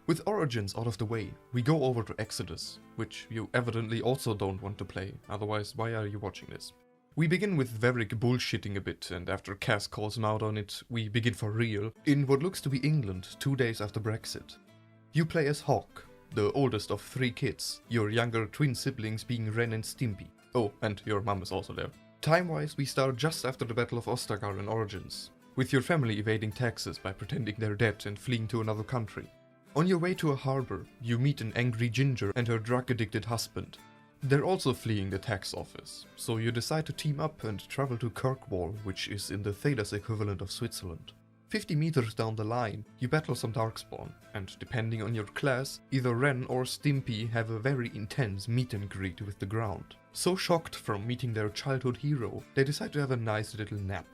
With Origins out of the way, we go over to Exodus, which you evidently also don't want to play, otherwise why are you watching this? We begin with Varric bullshitting a bit, and after Cass calls him out on it, we begin for real, in what looks to be England 2 days after Brexit. You play as Hawk, the oldest of 3 kids, your younger twin siblings being Ren and Stimpy. Oh, and your mum is also there. Time-wise, we start just after the Battle of Ostagar in Origins, with your family evading taxes by pretending they're dead and fleeing to another country. On your way to a harbor, you meet an angry ginger and her drug-addicted husband. They're also fleeing the tax office, so you decide to team up and travel to Kirkwall, which is in the Thedas equivalent of Switzerland. 50 meters down the line, you battle some Darkspawn, and depending on your class, either Ren or Stimpy have a very intense meet and greet with the ground. So shocked from meeting their childhood hero, they decide to have a nice little nap,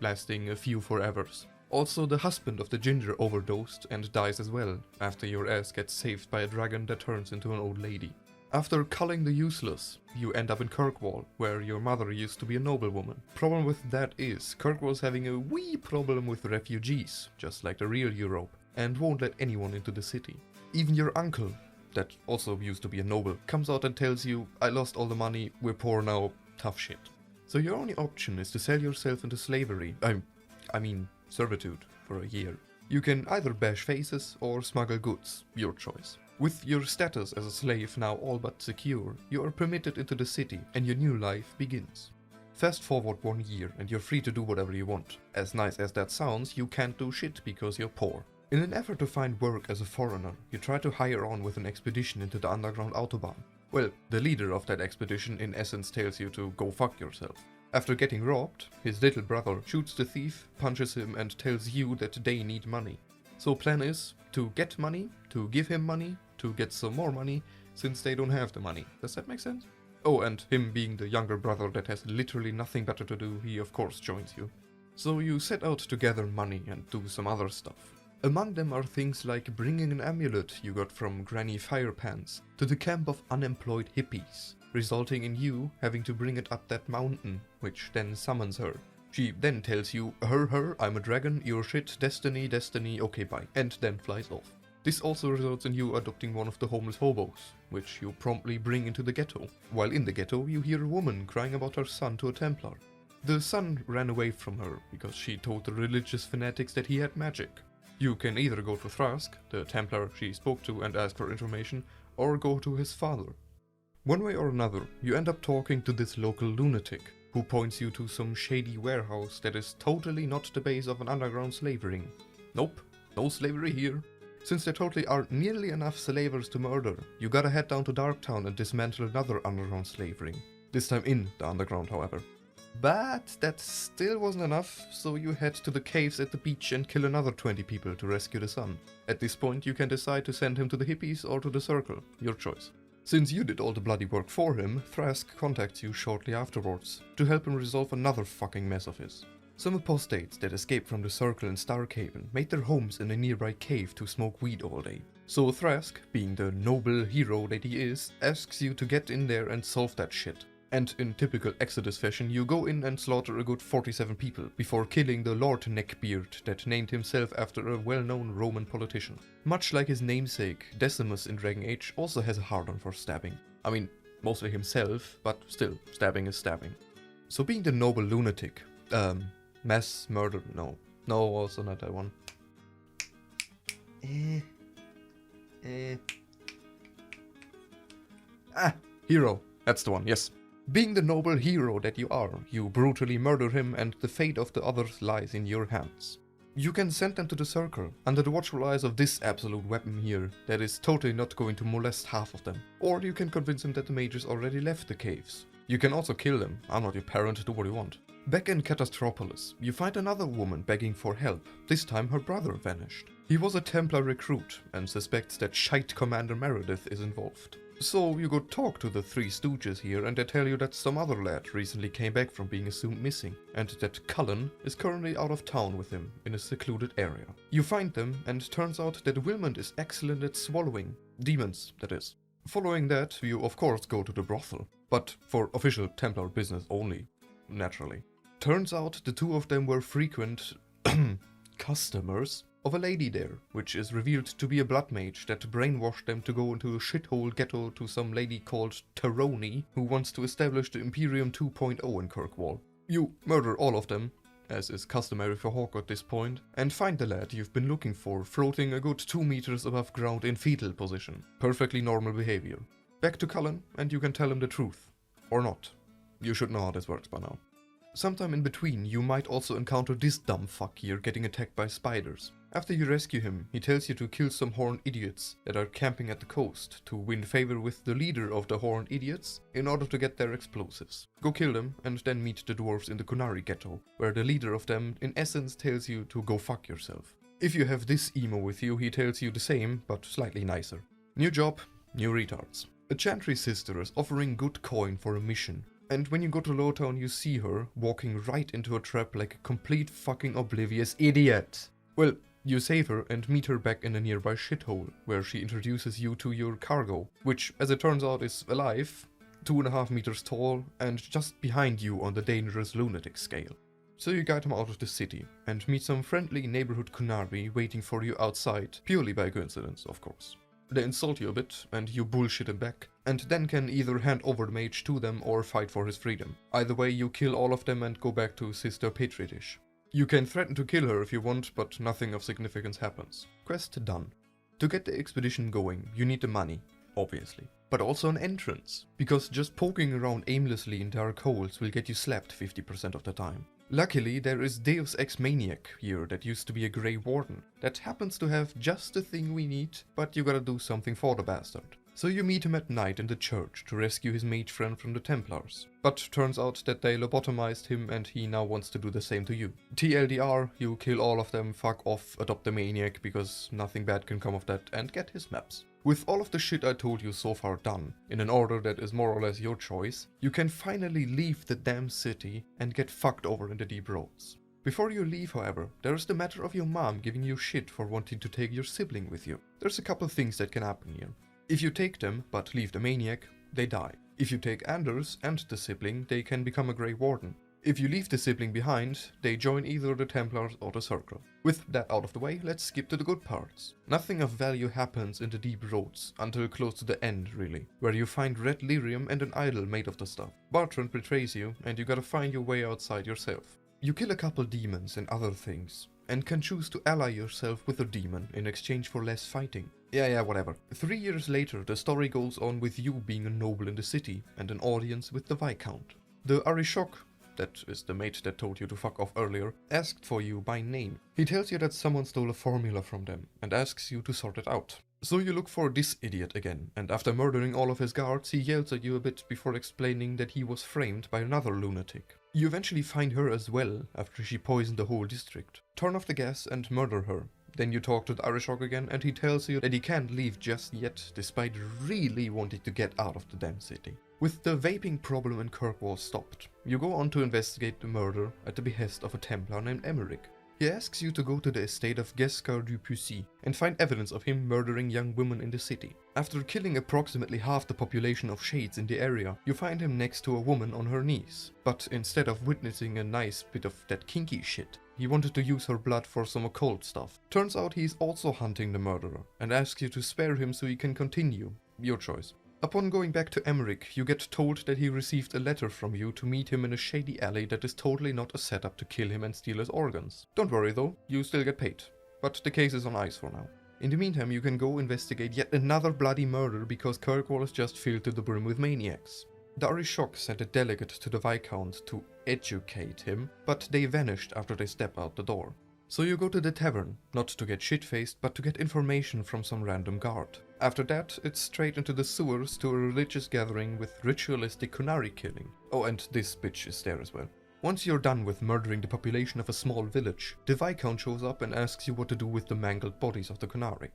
lasting a few forevers. Also, the husband of the ginger overdosed and dies as well, after your ass gets saved by a dragon that turns into an old lady. After culling the useless, you end up in Kirkwall, where your mother used to be a noblewoman. Problem with that is, Kirkwall's having a wee problem with refugees, just like the real Europe, and won't let anyone into the city. Even your uncle, that also used to be a noble, comes out and tells you, I lost all the money, we're poor now, tough shit. So your only option is to sell yourself into slavery, I mean servitude, for a year. You can either bash faces or smuggle goods, your choice. With your status as a slave now all but secure, you are permitted into the city and your new life begins. Fast forward 1 year and you're free to do whatever you want. As nice as that sounds, you can't do shit because you're poor. In an effort to find work as a foreigner, you try to hire on with an expedition into the underground autobahn. Well, the leader of that expedition in essence tells you to go fuck yourself. After getting robbed, his little brother shoots the thief, punches him and tells you that they need money. So plan is to get money, to give him money, to get some more money, since they don't have the money. Does that make sense? Oh, and him being the younger brother that has literally nothing better to do, he of course joins you. So you set out to gather money and do some other stuff. Among them are things like bringing an amulet you got from Granny Firepants to the camp of unemployed hippies, resulting in you having to bring it up that mountain, which then summons her. She then tells you, I'm a dragon, you're shit, destiny, okay bye, and then flies off. This also results in you adopting one of the homeless hobos, which you promptly bring into the ghetto. While in the ghetto, you hear a woman crying about her son to a Templar. The son ran away from her because she told the religious fanatics that he had magic. You can either go to Thrask, the Templar she spoke to, and ask for information, or go to his father. One way or another, you end up talking to this local lunatic, who points you to some shady warehouse that is totally not the base of an underground slave ring. Nope, no slavery here. Since there totally aren't nearly enough slavers to murder, you gotta head down to Darktown and dismantle another underground slave ring. This time in the underground, however. But that still wasn't enough, so you head to the caves at the beach and kill another 20 people to rescue the son. At this point you can decide to send him to the hippies or to the circle, your choice. Since you did all the bloody work for him, Thrask contacts you shortly afterwards, to help him resolve another fucking mess of his. Some apostates that escaped from the Circle in Starkhaven made their homes in a nearby cave to smoke weed all day. So Thrask, being the noble hero that he is, asks you to get in there and solve that shit. And in typical Exodus fashion, you go in and slaughter a good 47 people, before killing the Lord Neckbeard that named himself after a well-known Roman politician. Much like his namesake, Decimus in Dragon Age also has a hard-on for stabbing. I mean, mostly himself, but still, stabbing is stabbing. So being the noble lunatic, mass murder, no, also not that one. Hero, that's the one, yes. Being the noble hero that you are, you brutally murder him and the fate of the others lies in your hands. You can send them to the Circle, under the watchful eyes of this absolute weapon here, that is totally not going to molest half of them. Or you can convince them that the mages already left the caves. You can also kill them, I'm not your parent, do what you want. Back in Catastropolis, you find another woman begging for help, this time her brother vanished. He was a Templar recruit, and suspects that shite Commander Meredith is involved. So you go talk to the Three Stooges here and they tell you that some other lad recently came back from being assumed missing, and that Cullen is currently out of town with him in a secluded area. You find them and turns out that Wilmond is excellent at swallowing. Demons, that is. Following that, you of course go to the brothel, but for official Templar business only, naturally. Turns out the two of them were frequent customers of a lady there, which is revealed to be a blood mage that brainwashed them to go into a shithole ghetto to some lady called Taroni, who wants to establish the Imperium 2.0 in Kirkwall. You murder all of them, as is customary for Hawk at this point, and find the lad you've been looking for floating a good 2 meters above ground in fetal position. Perfectly normal behavior. Back to Cullen, and you can tell him the truth. Or not. You should know how this works by now. Sometime in between, you might also encounter this dumb fuck here getting attacked by spiders. After you rescue him, he tells you to kill some horned idiots that are camping at the coast to win favor with the leader of the horned idiots in order to get their explosives. Go kill them and then meet the dwarves in the Kunari ghetto, where the leader of them in essence tells you to go fuck yourself. If you have this emo with you, he tells you the same, but slightly nicer. New job, new retards. A chantry sister is offering good coin for a mission. And when you go to Lowtown, you see her walking right into a trap like a complete fucking oblivious idiot. Well, you save her and meet her back in a nearby shithole, where she introduces you to your cargo, which, as it turns out, is alive, 2.5 meters tall, and just behind you on the dangerous lunatic scale. So you guide him out of the city, and meet some friendly neighborhood Kunari waiting for you outside, purely by coincidence, of course. They insult you a bit, and you bullshit him back, and then can either hand over the mage to them or fight for his freedom. Either way, you kill all of them and go back to Sister Patriotish. You can threaten to kill her if you want, but nothing of significance happens. Quest done. To get the expedition going, you need the money, obviously. But also an entrance, because just poking around aimlessly in dark holes will get you slapped 50% of the time. Luckily, there is Deus Ex Maniac here that used to be a Grey Warden, that happens to have just the thing we need, but you gotta do something for the bastard. So you meet him at night in the church to rescue his mage friend from the Templars. But turns out that they lobotomized him and he now wants to do the same to you. TLDR, you kill all of them, fuck off, adopt the maniac because nothing bad can come of that, and get his maps. With all of the shit I told you so far done, in an order that is more or less your choice, you can finally leave the damn city and get fucked over in the deep roads. Before you leave, however, there is the matter of your mom giving you shit for wanting to take your sibling with you. There's a couple things that can happen here. If you take them, but leave the maniac, they die. If you take Anders and the sibling, they can become a Grey Warden. If you leave the sibling behind, they join either the Templars or the Circle. With that out of the way, let's skip to the good parts. Nothing of value happens in the deep roads, until close to the end really, where you find red lyrium and an idol made of the stuff. Bartrand betrays you, and you gotta find your way outside yourself. You kill a couple demons and other things, and can choose to ally yourself with a demon in exchange for less fighting. Yeah, whatever. 3 years later, the story goes on with you being a noble in the city, and an audience with the Viscount. The Arishok, that is the mate that told you to fuck off earlier, asked for you by name. He tells you that someone stole a formula from them, and asks you to sort it out. So you look for this idiot again, and after murdering all of his guards, he yells at you a bit before explaining that he was framed by another lunatic. You eventually find her as well, after she poisoned the whole district. Turn off the gas and murder her. Then you talk to the Arishok again, and he tells you that he can't leave just yet, despite really wanting to get out of the damn city. With the vaping problem in Kirkwall stopped, you go on to investigate the murder at the behest of a Templar named Emmerich. He asks you to go to the estate of Gescar du Pussy and find evidence of him murdering young women in the city. After killing approximately half the population of Shades in the area, you find him next to a woman on her knees. But instead of witnessing a nice bit of that kinky shit, he wanted to use her blood for some occult stuff. Turns out he's also hunting the murderer, and asks you to spare him so he can continue. Your choice. Upon going back to Emmerich, you get told that he received a letter from you to meet him in a shady alley that is totally not a setup to kill him and steal his organs. Don't worry though, you still get paid. But the case is on ice for now. In the meantime, you can go investigate yet another bloody murder because Kirkwall is just filled to the brim with maniacs. The Arishok sent a delegate to the Viscount to educate him, but they vanished after they stepped out the door. So you go to the tavern, not to get shit-faced, but to get information from some random guard. After that, it's straight into the sewers to a religious gathering with ritualistic Kunari killing. Oh, and this bitch is there as well. Once you're done with murdering the population of a small village, the Viscount shows up and asks you what to do with the mangled bodies of the Kunari.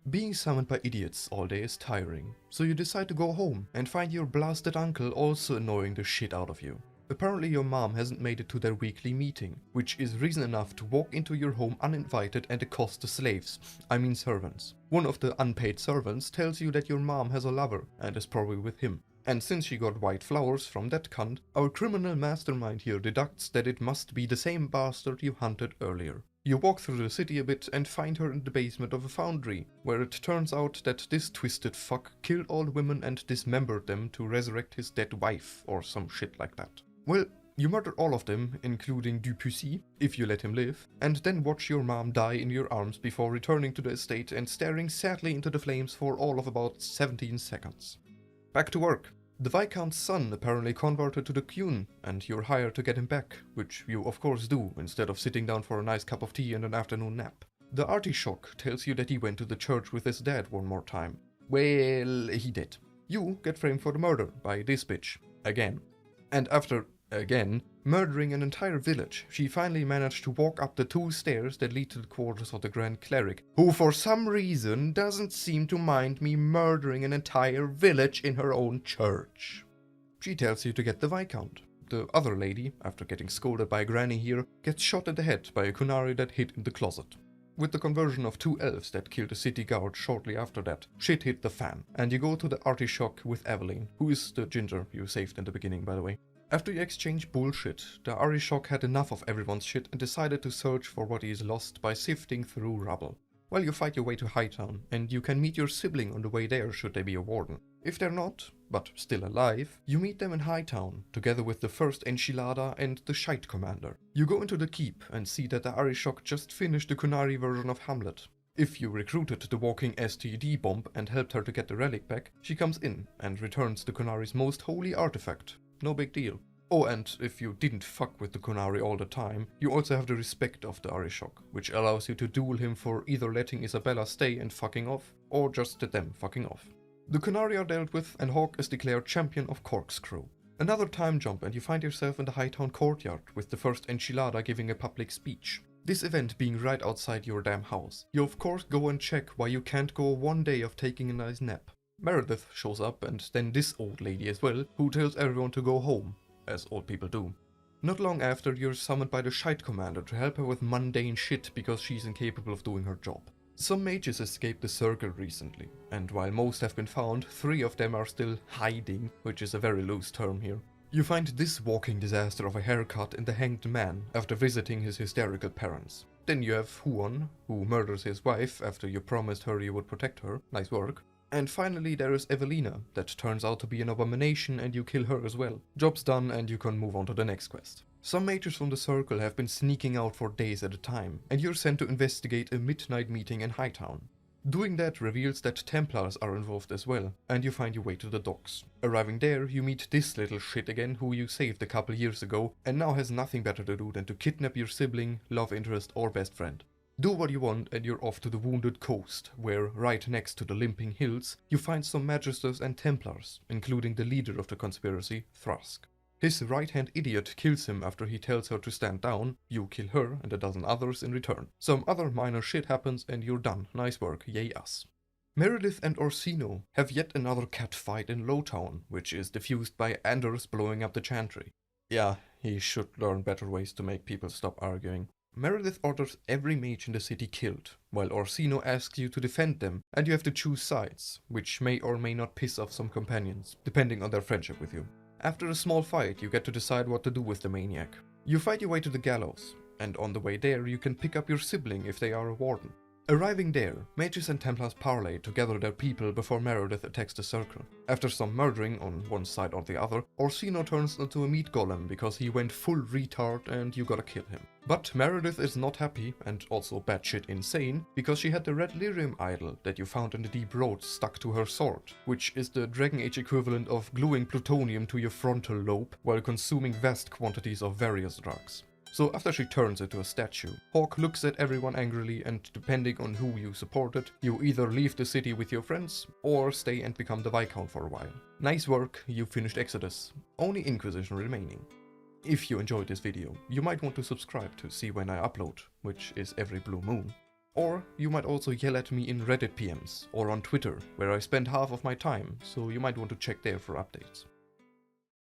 Being summoned by idiots all day is tiring, so you decide to go home and find your blasted uncle also annoying the shit out of you. Apparently your mom hasn't made it to their weekly meeting, which is reason enough to walk into your home uninvited and accost the slaves, I mean servants. One of the unpaid servants tells you that your mom has a lover and is probably with him. And since she got white flowers from that cunt, our criminal mastermind here deducts that it must be the same bastard you hunted earlier. You walk through the city a bit and find her in the basement of a foundry, where it turns out that this twisted fuck killed all women and dismembered them to resurrect his dead wife, or some shit like that. Well, you murder all of them, including Dupussy, if you let him live, and then watch your mom die in your arms before returning to the estate and staring sadly into the flames for all of about 17 seconds. Back to work. The Viscount's son apparently converted to the Queen, and you're hired to get him back, which you of course do, instead of sitting down for a nice cup of tea and an afternoon nap. The artichoke tells you that he went to the church with his dad one more time. Well, he did. You get framed for the murder by this bitch. Again. And after, again, murdering an entire village, she finally managed to walk up the 2 stairs that lead to the quarters of the Grand Cleric, who for some reason doesn't seem to mind me murdering an entire village in her own church. She tells you to get the Viscount. The other lady, after getting scolded by Granny here, gets shot in the head by a Kunari that hid in the closet. With the conversion of 2 elves that killed a city guard shortly after that, shit hit the fan, and you go to the artichoke with Evelyn, who is the ginger you saved in the beginning, by the way. After you exchange bullshit, the artichoke had enough of everyone's shit and decided to search for what he's lost by sifting through rubble. Well, you fight your way to Hightown, and you can meet your sibling on the way there should they be a warden. If they're not, but still alive, you meet them in Hightown, together with the first Enchilada and the Shite Commander. You go into the keep and see that the artichoke just finished the Kunari version of Hamlet. If you recruited the walking STD bomb and helped her to get the relic back, she comes in and returns the Kunari's most holy artifact. No big deal. Oh, and if you didn't fuck with the Kunari all the time, you also have the respect of the artichoke, which allows you to duel him for either letting Isabella stay and fucking off, or just them fucking off. The Kunari are dealt with, and Hawk is declared champion of Corkscrew. Another time jump and you find yourself in the Hightown courtyard, with the first Enchilada giving a public speech. This event being right outside your damn house. You of course go and check why you can't go one day of taking a nice nap. Meredith shows up, and then this old lady as well, who tells everyone to go home, as old people do. Not long after, you're summoned by the Shite Commander to help her with mundane shit because she's incapable of doing her job. Some mages escaped the circle recently, and while most have been found, 3 of them are still hiding, which is a very loose term here. You find this walking disaster of a haircut in the Hanged Man after visiting his hysterical parents. Then you have Huon, who murders his wife after you promised her you would protect her. Nice work. And finally there is Evelina, that turns out to be an abomination and you kill her as well. Job's done and you can move on to the next quest. Some mages from the circle have been sneaking out for days at a time, and you're sent to investigate a midnight meeting in Hightown. Doing that reveals that Templars are involved as well, and you find your way to the docks. Arriving there, you meet this little shit again who you saved a couple years ago, and now has nothing better to do than to kidnap your sibling, love interest or best friend. Do what you want and you're off to the Wounded Coast, where, right next to the Limping Hills, you find some Magisters and Templars, including the leader of the conspiracy, Thrusk. His right-hand idiot kills him after he tells her to stand down, you kill her and a dozen others in return. Some other minor shit happens and you're done. Nice work, yay us. Meredith and Orsino have yet another cat fight in Lowtown, which is diffused by Anders blowing up the chantry. Yeah, he should learn better ways to make people stop arguing. Meredith orders every mage in the city killed, while Orsino asks you to defend them, and you have to choose sides, which may or may not piss off some companions, depending on their friendship with you. After a small fight, you get to decide what to do with the maniac. You fight your way to the gallows, and on the way there you can pick up your sibling if they are a warden. Arriving there, mages and Templars parley to gather their people before Meredith attacks the circle. After some murdering on one side or the other, Orsino turns into a meat golem because he went full retard and you gotta kill him. But Meredith is not happy, and also batshit insane, because she had the red lyrium idol that you found in the deep road stuck to her sword, which is the Dragon Age equivalent of gluing plutonium to your frontal lobe while consuming vast quantities of various drugs. So after she turns into a statue, Hawk looks at everyone angrily, and depending on who you supported, you either leave the city with your friends, or stay and become the Viscount for a while. Nice work, you finished Exodus. Only Inquisition remaining. If you enjoyed this video, you might want to subscribe to see when I upload, which is every blue moon. Or you might also yell at me in Reddit PMs, or on Twitter, where I spend half of my time, so you might want to check there for updates.